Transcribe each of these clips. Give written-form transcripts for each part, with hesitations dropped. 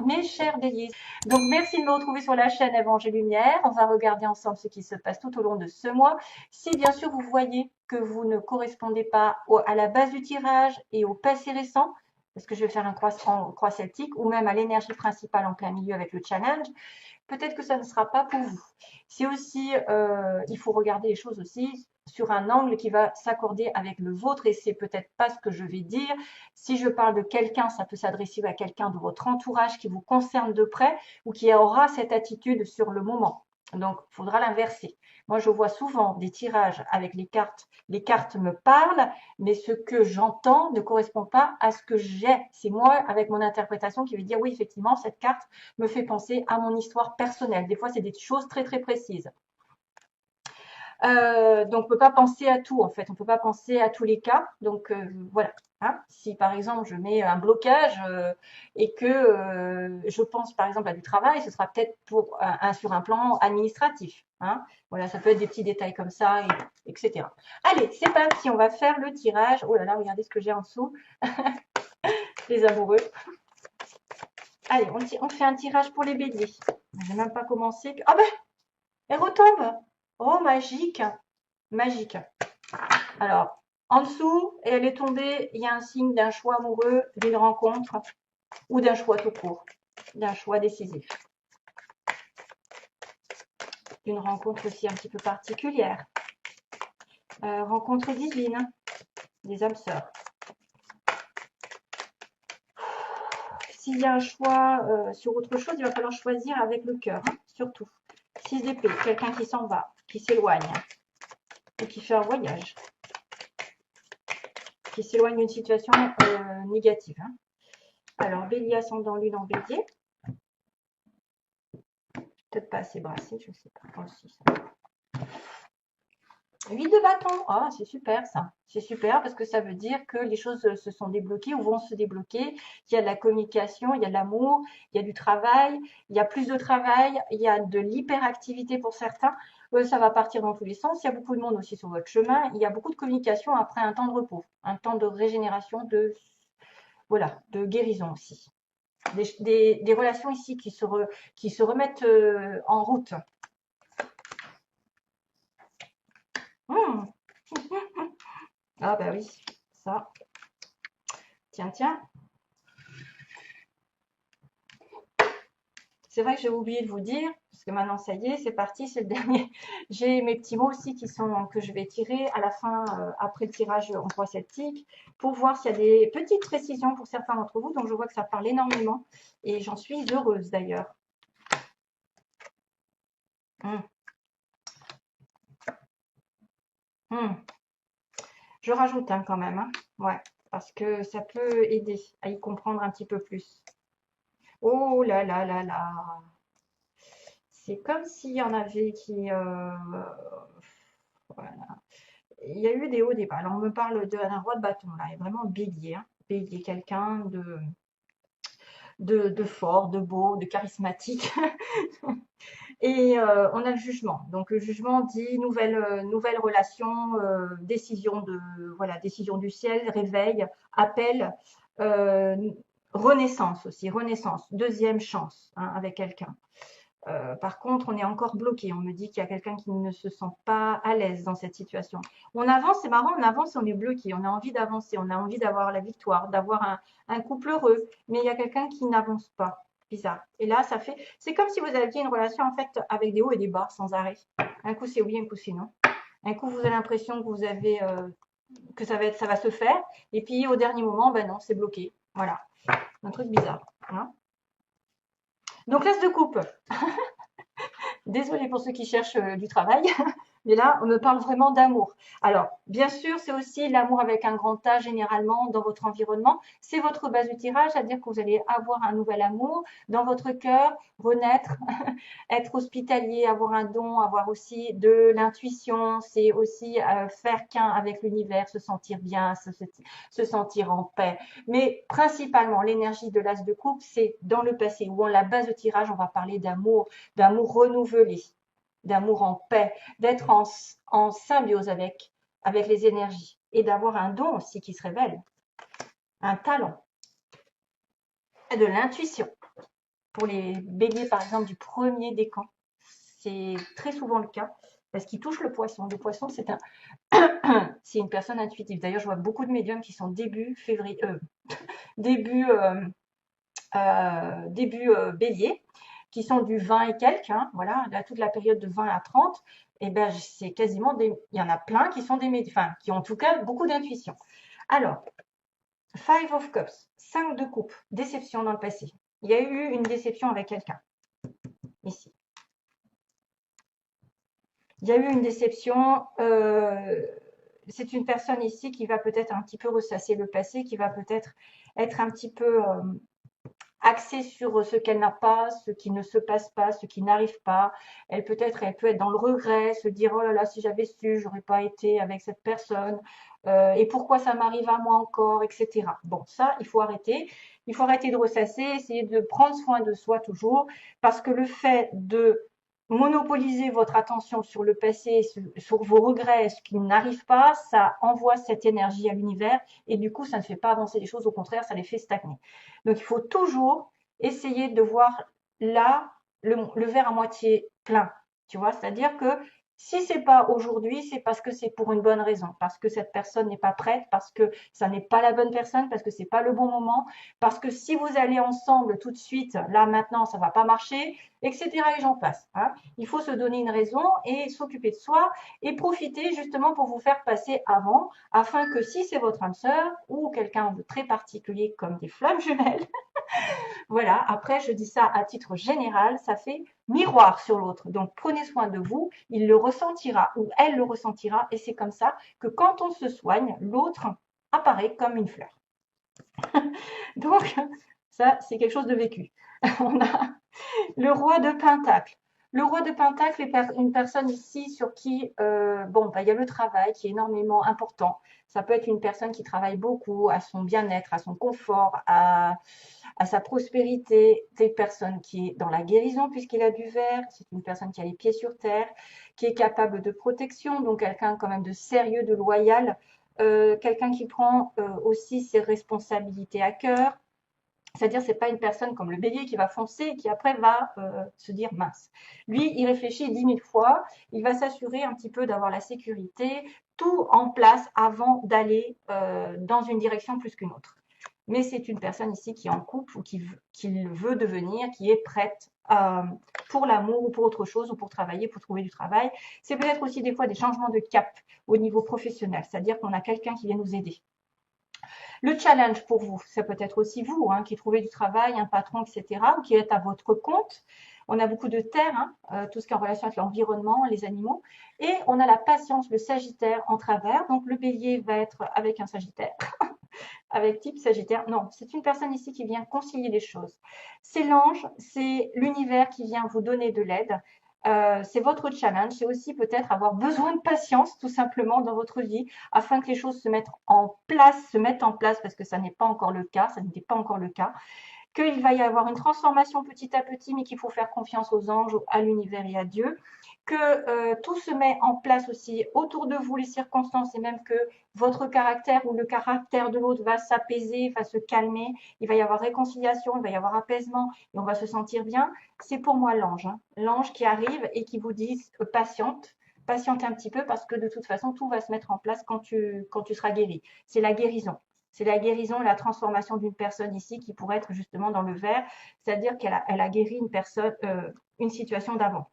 Mes chers béliers. Donc, merci de me retrouver sur la chaîne Évangile Lumière. On va regarder ensemble ce qui se passe tout au long de ce mois. Si bien sûr vous voyez que vous ne correspondez pas à la base du tirage et au passé récent, parce que je vais faire un croix celtique, ou même à l'énergie principale en plein milieu avec le challenge, peut-être que ça ne sera pas pour vous. C'est aussi, il faut regarder les choses aussi sur un angle qui va s'accorder avec le vôtre et c'est peut-être pas ce que je vais dire. Si je parle de quelqu'un, ça peut s'adresser à quelqu'un de votre entourage qui vous concerne de près ou qui aura cette attitude sur le moment. Donc, il faudra l'inverser. Moi, je vois souvent des tirages avec les cartes. Les cartes me parlent, mais ce que j'entends ne correspond pas à ce que j'ai. C'est moi, avec mon interprétation, qui vais dire oui, effectivement, cette carte me fait penser à mon histoire personnelle. Des fois, c'est des choses très, très précises. Donc, on ne peut pas penser à tout, en fait. On ne peut pas penser à tous les cas. Donc, voilà. Hein, si, par exemple, je mets un blocage et que je pense, par exemple, à du travail, ce sera peut-être sur un plan administratif. Hein. Voilà, ça peut être des petits détails comme ça, etc. Allez, c'est parti. On va faire le tirage. Oh là là, regardez ce que j'ai en dessous. Les amoureux. Allez, on fait un tirage pour les béliers. Je n'ai même pas commencé. Ah ben, elle retombe. Oh, magique. Magique. Alors, en dessous, elle est tombée, il y a un signe d'un choix amoureux, d'une rencontre ou d'un choix tout court, d'un choix décisif. D'une rencontre aussi un petit peu particulière. Rencontre divine, des âmes sœurs. S'il y a un choix sur autre chose, il va falloir choisir avec le cœur, hein, surtout. 6 d'épée, quelqu'un qui s'en va, qui s'éloigne, ou qui fait un voyage, qui s'éloigne d'une situation négative. Hein. Alors, bélier ascendant lune en bélier. Peut-être pas assez brassé, je ne sais pas. Aussi, 8 de bâton. Ah, c'est super ça. C'est super parce que ça veut dire que les choses se sont débloquées ou vont se débloquer. Il y a de la communication, il y a de l'amour, il y a du travail, il y a plus de travail, il y a de l'hyperactivité pour certains. Ça va partir dans tous les sens. Il y a beaucoup de monde aussi sur votre chemin. Il y a beaucoup de communication après un temps de repos, un temps de régénération, voilà, de guérison aussi. Des relations ici qui se remettent en route. Mmh. Ah bah oui, ça. Tiens, tiens. C'est vrai que j'ai oublié de vous dire, parce que maintenant ça y est, c'est parti, c'est le dernier. J'ai mes petits mots aussi que je vais tirer à la fin, après le tirage en croix celtique, pour voir s'il y a des petites précisions pour certains d'entre vous. Donc je vois que ça parle énormément et j'en suis heureuse d'ailleurs. Hum, hum. Je rajoute hein, quand même, hein. Ouais, parce que ça peut aider à y comprendre un petit peu plus. Oh là là là là. C'est comme s'il y en avait qui, voilà. Il y a eu des hauts, des bas. Alors, on me parle d'un roi de bâton, là, et vraiment bélier, hein. Bélier, quelqu'un de fort, de beau, de charismatique. Et on a le jugement. Donc, le jugement dit nouvelle relation, voilà, décision du ciel, réveil, appel, euh, renaissance aussi, renaissance, deuxième chance hein, avec quelqu'un. Par contre, on est encore bloqué. On me dit qu'il y a quelqu'un qui ne se sent pas à l'aise dans cette situation. On avance, c'est marrant, on avance et on est bloqué. On a envie d'avancer, on a envie d'avoir la victoire, d'avoir un couple heureux. Mais il y a quelqu'un qui n'avance pas. Bizarre. Et là, c'est comme si vous aviez une relation en fait avec des hauts et des bas sans arrêt. Un coup c'est oui, un coup c'est non. Un coup vous avez l'impression que vous avez que ça va se faire, et puis au dernier moment, ben non, c'est bloqué. Voilà, un truc bizarre. Hein. Donc l'as de coupe. Désolée pour ceux qui cherchent du travail, mais là, on me parle vraiment d'amour. Alors, bien sûr, c'est aussi l'amour avec un grand A généralement dans votre environnement. C'est votre base du tirage, c'est-à-dire que vous allez avoir un nouvel amour dans votre cœur, renaître, être hospitalier, avoir un don, avoir aussi de l'intuition. C'est aussi faire qu'un avec l'univers, se sentir bien, se sentir en paix. Mais principalement, l'énergie de l'as de coupe, c'est dans le passé, où la base de tirage, on va parler d'amour renouvelé, d'amour en paix, d'être en symbiose avec les énergies et d'avoir un don aussi qui se révèle, un talent, de l'intuition. pour les béliers, par exemple, du premier décan. C'est très souvent le cas parce qu'il touche le poisson. Le poisson, c'est une personne intuitive. D'ailleurs, je vois beaucoup de médiums qui sont début février, début, bélier, qui sont du 20 et quelques, hein, voilà, là, toute la période de 20 à 30, et ben c'est quasiment il y en a plein qui sont enfin, qui ont en tout cas beaucoup d'intuition. Alors, Five of Cups, 5 de coupe, déception dans le passé. Il y a eu une déception avec quelqu'un, ici. Il y a eu une déception, c'est une personne ici qui va peut-être un petit peu ressasser le passé, qui va peut-être être un petit peu axée sur ce qu'elle n'a pas, ce qui ne se passe pas, ce qui n'arrive pas. Elle peut être dans le regret, se dire oh là là, si j'avais su, j'aurais pas été avec cette personne. Et pourquoi ça m'arrive à moi encore, etc. Bon, ça, il faut arrêter. Il faut arrêter de ressasser, essayer de prendre soin de soi toujours, parce que le fait de monopoliser votre attention sur le passé, sur vos regrets, ce qui n'arrive pas, ça envoie cette énergie à l'univers et du coup, ça ne fait pas avancer les choses, au contraire, ça les fait stagner. Donc, il faut toujours essayer de voir là le verre à moitié plein, tu vois, c'est-à-dire que si c'est pas aujourd'hui, c'est parce que c'est pour une bonne raison, parce que cette personne n'est pas prête, parce que ça n'est pas la bonne personne, parce que c'est pas le bon moment, parce que si vous allez ensemble tout de suite, là maintenant, ça va pas marcher, etc. Et j'en passe. Hein. Il faut se donner une raison et s'occuper de soi et profiter justement pour vous faire passer avant, afin que si c'est votre âme sœur ou quelqu'un de très particulier comme des flammes jumelles, voilà, après je dis ça à titre général, ça fait miroir sur l'autre. Donc prenez soin de vous, il le ressentira ou elle le ressentira et c'est comme ça que quand on se soigne, l'autre apparaît comme une fleur. Donc ça, c'est quelque chose de vécu. On a le roi de Pentacle. Le roi de Pentacle est une personne ici sur qui, bon, bah, il y a le travail qui est énormément important. Ça peut être une personne qui travaille beaucoup à son bien-être, à son confort, à sa prospérité. C'est une personne qui est dans la guérison puisqu'il a du verre. C'est une personne qui a les pieds sur terre, qui est capable de protection, donc quelqu'un quand même de sérieux, de loyal. Quelqu'un qui prend aussi ses responsabilités à cœur. C'est-à-dire, c'est pas une personne comme le bélier qui va foncer et qui après va se dire mince. Lui, il réfléchit 10 000 fois, il va s'assurer un petit peu d'avoir la sécurité, tout en place avant d'aller dans une direction plus qu'une autre. Mais c'est une personne ici qui est en couple ou qui veut devenir, qui est prête pour l'amour ou pour autre chose ou pour travailler, pour trouver du travail. C'est peut-être aussi des fois des changements de cap au niveau professionnel, c'est-à-dire qu'on a quelqu'un qui vient nous aider. Le challenge pour vous, ça peut être aussi vous hein, qui trouvez du travail, un patron, etc., ou qui êtes à votre compte. On a beaucoup de terre, hein, tout ce qui est en relation avec l'environnement, les animaux. Et on a la patience, le sagittaire en travers. Donc le bélier va être avec un sagittaire, avec type sagittaire. Non, c'est une personne ici qui vient concilier les choses. C'est l'ange, c'est l'univers qui vient vous donner de l'aide. C'est votre challenge, c'est aussi peut-être avoir besoin de patience tout simplement dans votre vie afin que les choses se mettent en place parce que ça n'est pas encore le cas, ça n'était pas encore le cas, qu'il va y avoir une transformation petit à petit mais qu'il faut faire confiance aux anges, à l'univers et à Dieu, que tout se met en place aussi autour de vous, les circonstances et même que votre caractère ou le caractère de l'autre va s'apaiser, va se calmer, il va y avoir réconciliation, il va y avoir apaisement et on va se sentir bien. C'est pour moi l'ange, hein. L'ange qui arrive et qui vous dit patiente un petit peu parce que de toute façon, tout va se mettre en place quand tu seras guéri. C'est la guérison. C'est la guérison, la transformation d'une personne ici qui pourrait être justement dans le vert, c'est-à-dire qu'elle a guéri une personne, une situation d'avant.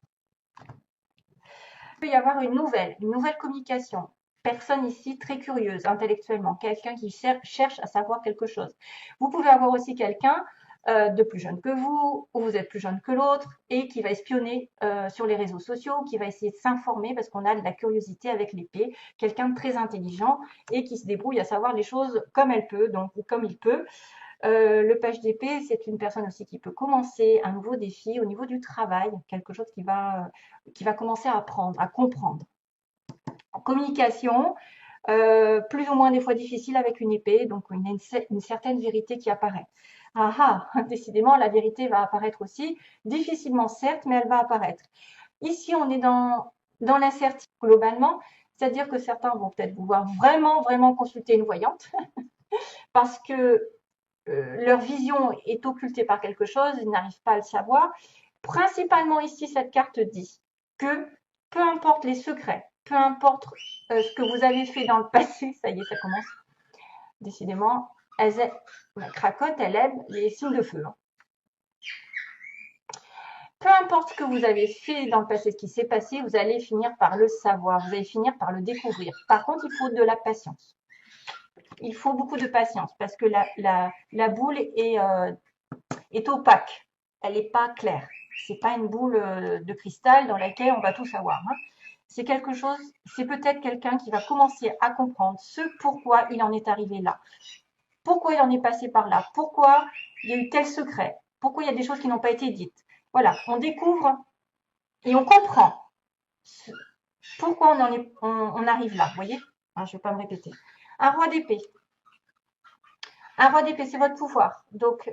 Il peut y avoir une nouvelle communication. Personne ici très curieuse intellectuellement, quelqu'un qui cherche à savoir quelque chose. Vous pouvez avoir aussi quelqu'un de plus jeune que vous, ou vous êtes plus jeune que l'autre, et qui va espionner sur les réseaux sociaux, qui va essayer de s'informer parce qu'on a de la curiosité avec l'épée, quelqu'un de très intelligent et qui se débrouille à savoir les choses comme elle peut, donc ou comme il peut. Le page d'épée, c'est une personne aussi qui peut commencer un nouveau défi au niveau du travail, quelque chose qui va commencer à apprendre, à comprendre. En communication, plus ou moins des fois difficile avec une épée, donc une certaine vérité qui apparaît. Ah ah, décidément, la vérité va apparaître aussi, difficilement certes, mais elle va apparaître. Ici, on est dans l'incertitude globalement, c'est-à-dire que certains vont peut-être vouloir vraiment, vraiment consulter une voyante, parce que leur vision est occultée par quelque chose, ils n'arrivent pas à le savoir. Principalement ici, cette carte dit que peu importe les secrets, peu importe ce que vous avez fait dans le passé, ça y est, ça commence, décidément, la cracotte, elle aime les signes de feu. Hein. Peu importe ce que vous avez fait dans le passé, ce qui s'est passé, vous allez finir par le savoir, vous allez finir par le découvrir. Par contre, il faut de la patience. Il faut beaucoup de patience parce que la boule est opaque. Elle n'est pas claire. C'est pas une boule de cristal dans laquelle on va tout savoir. Hein. C'est quelque chose, c'est peut-être quelqu'un qui va commencer à comprendre ce pourquoi il en est arrivé là. Pourquoi il en est passé par là. Pourquoi il y a eu tel secret. Pourquoi il y a des choses qui n'ont pas été dites. Voilà, on découvre et on comprend pourquoi on arrive là. Vous voyez, hein, je ne vais pas me répéter. Un roi d'épée. Un roi d'épée, c'est votre pouvoir. Donc,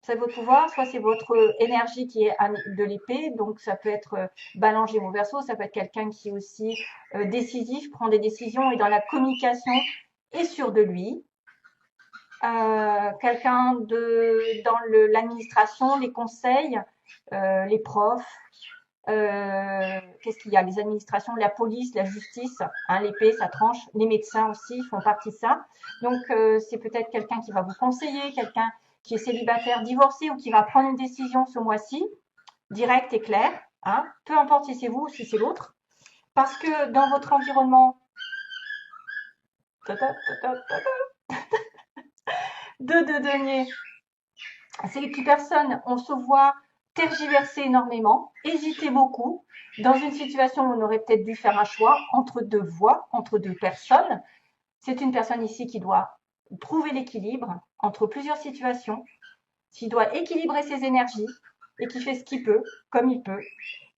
c'est votre pouvoir, soit c'est votre énergie qui est de l'épée, donc ça peut être Balance Gémeaux Verseau, ça peut être quelqu'un qui est aussi décisif, prend des décisions et dans la communication est sûr de lui. Quelqu'un dans l'administration, les conseils, les profs, qu'est-ce qu'il y a? Les administrations, la police, la justice, hein, l'épée, ça tranche. Les médecins aussi font partie de ça. Donc, c'est peut-être quelqu'un qui va vous conseiller, quelqu'un qui est célibataire, divorcé ou qui va prendre une décision ce mois-ci, directe et claire. Hein, peu importe si c'est vous ou si c'est l'autre. Parce que dans votre environnement, de deniers, c'est les petites personnes, on se voit tergiverser énormément, hésiter beaucoup, dans une situation où on aurait peut-être dû faire un choix entre deux voies, entre deux personnes. C'est une personne ici qui doit trouver l'équilibre entre plusieurs situations, qui doit équilibrer ses énergies et qui fait ce qu'il peut, comme il peut.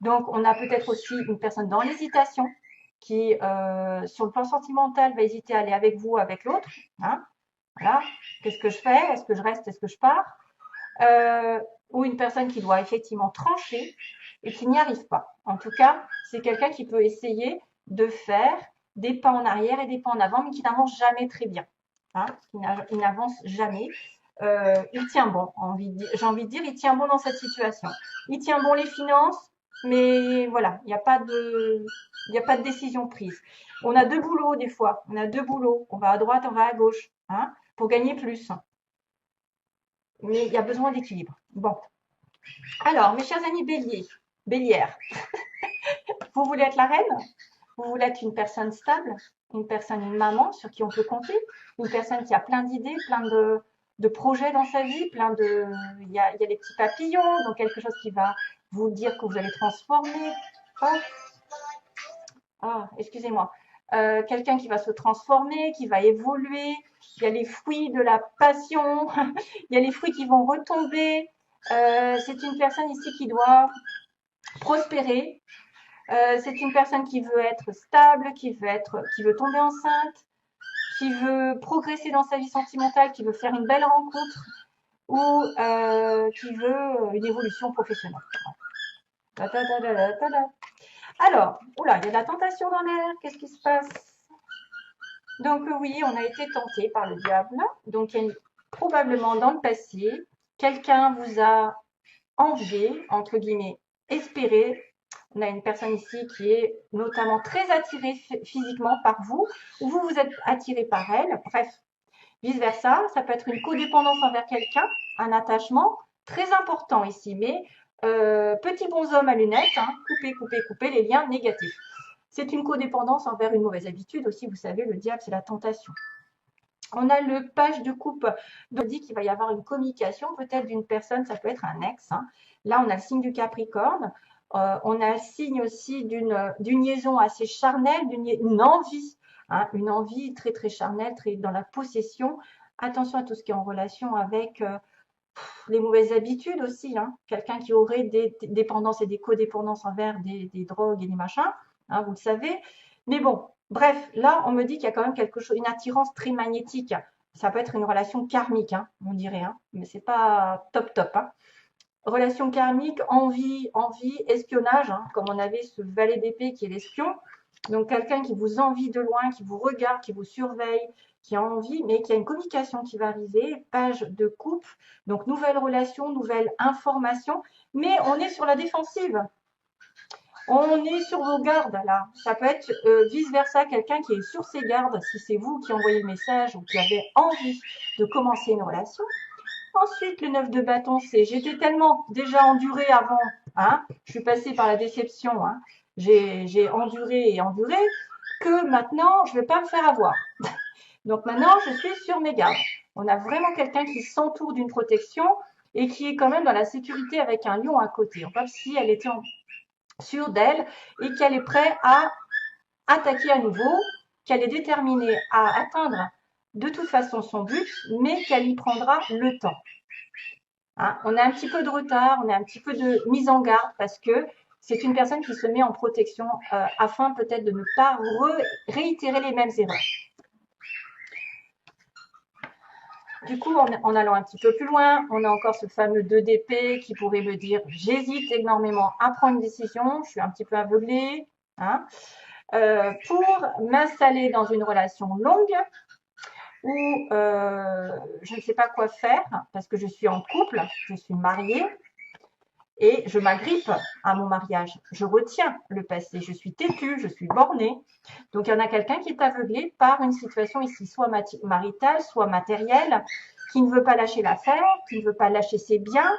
Donc, on a peut-être aussi une personne dans l'hésitation qui, sur le plan sentimental, va hésiter à aller avec vous, avec l'autre. Hein, voilà. Qu'est-ce que je fais? Est-ce que je reste? Est-ce que je pars? Ou une personne qui doit effectivement trancher et qui n'y arrive pas. En tout cas, c'est quelqu'un qui peut essayer de faire des pas en arrière et des pas en avant, mais qui n'avance jamais très bien. Hein, il n'avance jamais. Il tient bon, j'ai envie de dire, il tient bon dans cette situation. Il tient bon les finances, mais voilà, il n'y a pas de décision prise. On a deux boulots des fois, on a deux boulots, on va à droite, on va à gauche, hein, pour gagner plus. Mais il y a besoin d'équilibre. Bon. Alors, mes chers amis bélières, vous voulez être la reine? Vous voulez être une personne stable? Une maman sur qui on peut compter? Une personne qui a plein d'idées, plein de projets dans sa vie, il y a les petits papillons, donc quelque chose qui va vous dire que vous allez transformer. Excusez-moi. Quelqu'un qui va se transformer, qui va évoluer. Il y a les fruits de la passion. Il y a les fruits qui vont retomber. C'est une personne ici qui doit prospérer. C'est une personne qui veut être stable, qui veut tomber enceinte, qui veut progresser dans sa vie sentimentale, qui veut faire une belle rencontre ou qui veut une évolution professionnelle. Alors, oula, il y a de la tentation dans l'air. Qu'est-ce qui se passe? Donc oui, on a été tenté par le diable. Donc probablement dans le passé, quelqu'un vous a envié, entre guillemets, espéré. On a une personne ici qui est notamment très attirée physiquement par vous, ou vous êtes attiré par elle. Bref, vice-versa, ça peut être une codépendance envers quelqu'un, un attachement très important ici, mais petit bonhomme à lunettes, hein, couper les liens négatifs. C'est une codépendance envers une mauvaise habitude aussi, vous savez, le diable, c'est la tentation. On a le page de coupe, donc dit qu'il va y avoir une communication, peut-être d'une personne, ça peut être un ex. Hein. Là, on a le signe du Capricorne. On a le signe aussi d'une liaison assez charnelle, une envie, hein, une envie très très charnelle, très dans la possession. Attention à tout ce qui est en relation avec les mauvaises habitudes aussi. Hein. Quelqu'un qui aurait des dépendances et des codépendances envers des drogues et des machins, hein, vous le savez. Mais bon, bref, là, on me dit qu'il y a quand même quelque chose, une attirance très magnétique. Ça peut être une relation karmique, hein, on dirait, hein, mais c'est pas top top. Hein. Relation karmique, envie, espionnage, hein, comme on avait ce valet d'épée qui est l'espion. Donc quelqu'un qui vous envie de loin, qui vous regarde, qui vous surveille, qui a envie, mais qui a une communication qui va arriver, page de coupe, donc nouvelle relation, nouvelle information, mais on est sur la défensive. On est sur vos gardes là. Ça peut être vice-versa, quelqu'un qui est sur ses gardes, si c'est vous qui envoyez le message ou qui avez envie de commencer une relation. Ensuite, le 9 de bâton, c'est j'étais tellement déjà enduré avant, hein, je suis passée par la déception, hein, j'ai enduré et enduré, que maintenant, je ne vais pas me faire avoir. Donc maintenant, je suis sur mes gardes. On a vraiment quelqu'un qui s'entoure d'une protection et qui est quand même dans la sécurité avec un lion à côté. Comme si elle était sûre d'elle et qu'elle est prête à attaquer à nouveau, qu'elle est déterminée à atteindre de toute façon son but, mais qu'elle y prendra le temps. Hein, on a un petit peu de retard, on a un petit peu de mise en garde parce que c'est une personne qui se met en protection afin peut-être de ne pas réitérer les mêmes erreurs. Du coup, en allant un petit peu plus loin, on a encore ce fameux 2 d'épée qui pourrait me dire j'hésite énormément à prendre une décision, je suis un petit peu aveuglée, hein, pour m'installer dans une relation longue où je ne sais pas quoi faire parce que je suis en couple, je suis mariée et je m'agrippe à mon mariage. Je retiens le passé, je suis têtue, je suis bornée. Donc, il y en a quelqu'un qui est aveuglé par une situation ici, soit maritale, soit matérielle, qui ne veut pas lâcher l'affaire, qui ne veut pas lâcher ses biens,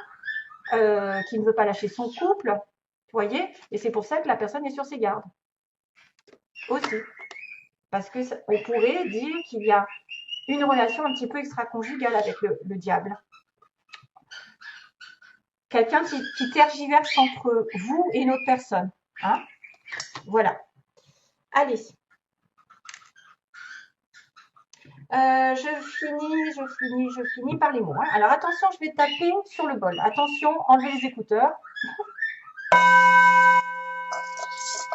qui ne veut pas lâcher son couple. Vous voyez? Et c'est pour ça que la personne est sur ses gardes. Aussi. Parce que on pourrait dire qu'il y a une relation un petit peu extra-conjugale avec le diable. Quelqu'un qui tergiverse entre vous et une autre personne. Hein? Voilà. Allez. Je finis par les mots. Hein. Alors attention, je vais taper sur le bol. Attention, enlevez les écouteurs.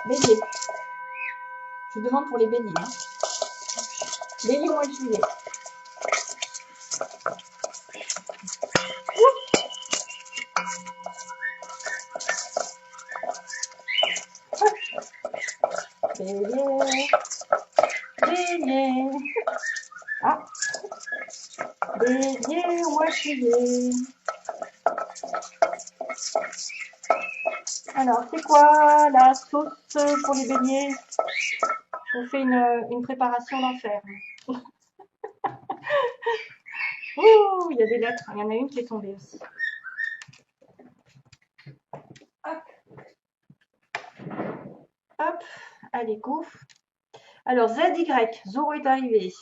Bélier. Je demande pour les béliers. Hein. Bélier au mois de juillet. Bélier. Bélier. Ah. Bélier au mois de juillet. Alors, c'est quoi la sauce pour les béliers? Je vous fais une préparation d'enfer. Ouh, il y a des lettres. Il y en a une qui est tombée aussi. Hop. Hop. Allez, go. Alors, ZY. Zoro est arrivé.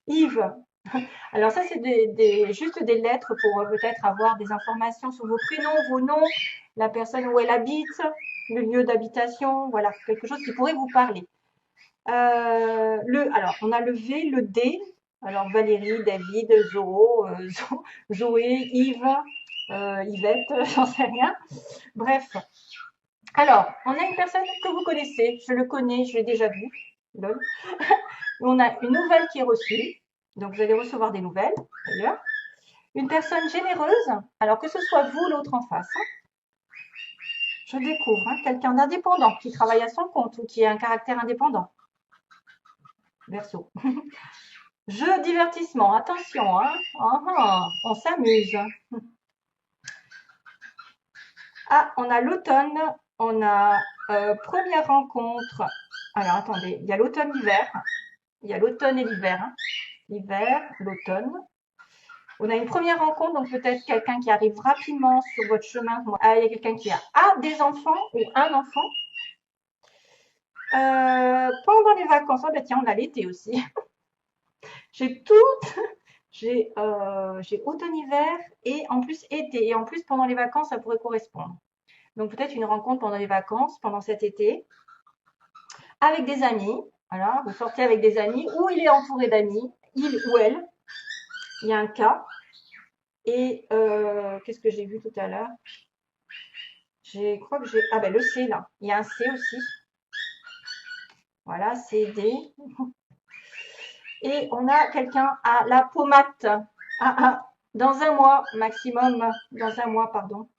Yves. Alors ça, c'est juste des lettres pour peut-être avoir des informations sur vos prénoms, vos noms, la personne où elle habite, le lieu d'habitation, voilà, quelque chose qui pourrait vous parler. Alors, on a le V, le D. Alors, Valérie, David, Zoro, Zoé, Yves, Yvette, j'en sais rien. Bref. Alors, on a une personne que vous connaissez. Je le connais, je l'ai déjà vu. Lol. On a une nouvelle qui est reçue. Donc, vous allez recevoir des nouvelles, d'ailleurs. Une personne généreuse, alors que ce soit vous ou l'autre en face. Hein. Je découvre quelqu'un d'indépendant qui travaille à son compte ou qui a un caractère indépendant. Verseau. Jeu, divertissement, attention, hein. On s'amuse. Ah, on a l'automne, on a première rencontre. Alors, attendez, il y a l'automne-hiver. Il y a l'automne et l'hiver. Hein. L'hiver, l'automne. On a une première rencontre, donc peut-être quelqu'un qui arrive rapidement sur votre chemin. Ah, il y a quelqu'un qui a des enfants ou un enfant. Pendant les vacances, oh, ben tiens, on a l'été aussi. J'ai automne-hiver et en plus été. Et en plus, pendant les vacances, ça pourrait correspondre. Donc peut-être une rencontre pendant les vacances, pendant cet été, avec des amis. Voilà, vous sortez avec des amis, ou il est entouré d'amis, il ou elle. Il y a un cas. Et qu'est-ce que j'ai vu tout à l'heure? Je crois que j'ai... Ah ben le C là. Il y a un C aussi. Voilà, C, D. Et on a quelqu'un à la pommade. Dans un mois maximum. Dans un mois, pardon.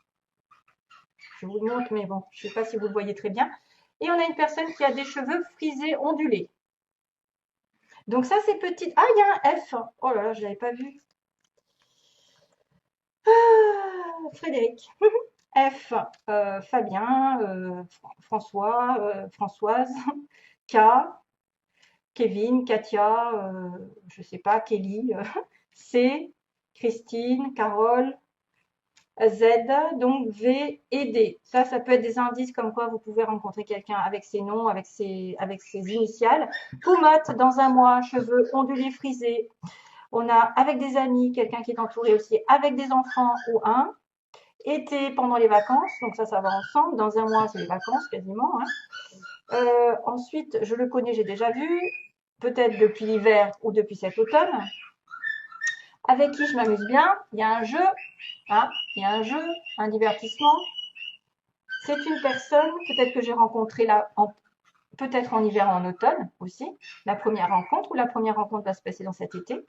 Je vous le montre, mais bon, je ne sais pas si vous le voyez très bien. Et on a une personne qui a des cheveux frisés ondulés. Donc ça, c'est petit. Ah, il y a un F. Oh là là, je ne l'avais pas vu. Ah, Frédéric. F, Fabien, François, Françoise, K, Kevin, Katia, je sais pas, Kelly, C, Christine, Carole, Z, donc V et D. Ça peut être des indices comme quoi vous pouvez rencontrer quelqu'un avec ses noms, avec ses initiales. Poumate, dans un mois, cheveux ondulés frisés. On a avec des amis, quelqu'un qui est entouré aussi avec des enfants ou un. Été pendant les vacances, donc ça va ensemble. Dans un mois, c'est les vacances quasiment. Hein. Ensuite, je le connais, j'ai déjà vu, peut-être depuis l'hiver ou depuis cet automne. Avec qui je m'amuse bien. Il y a un jeu, hein, il y a un jeu, un divertissement. C'est une personne, peut-être que j'ai rencontré là, peut-être en hiver ou en automne aussi, la première rencontre, ou la première rencontre va se passer dans cet été.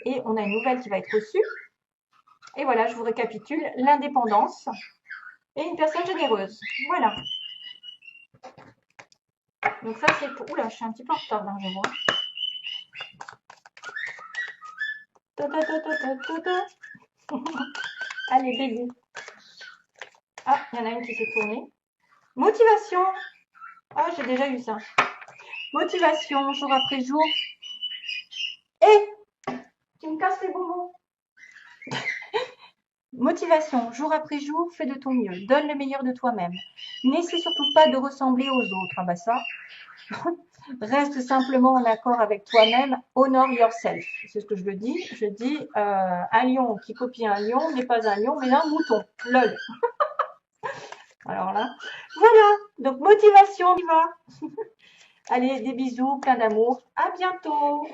Et on a une nouvelle qui va être reçue. Et voilà, je vous récapitule, l'indépendance et une personne généreuse. Voilà. Donc ça, c'est pour... Oula, je suis un petit peu en retard, là, je vois. Allez, bébé. Ah, il y en a une qui s'est tournée. Motivation. Ah, j'ai déjà eu ça. Motivation, jour après jour. Et tu me casses les bonbons. Motivation, jour après jour, fais de ton mieux. Donne le meilleur de toi-même. N'essaie surtout pas de ressembler aux autres. Ah bah ça. Reste simplement en accord avec toi-même. Honor yourself. C'est ce que je le dis. Je dis un lion qui copie un lion n'est pas un lion, mais un mouton. Lol. Alors là, voilà. Donc motivation, on y va. Allez, des bisous, plein d'amour. À bientôt.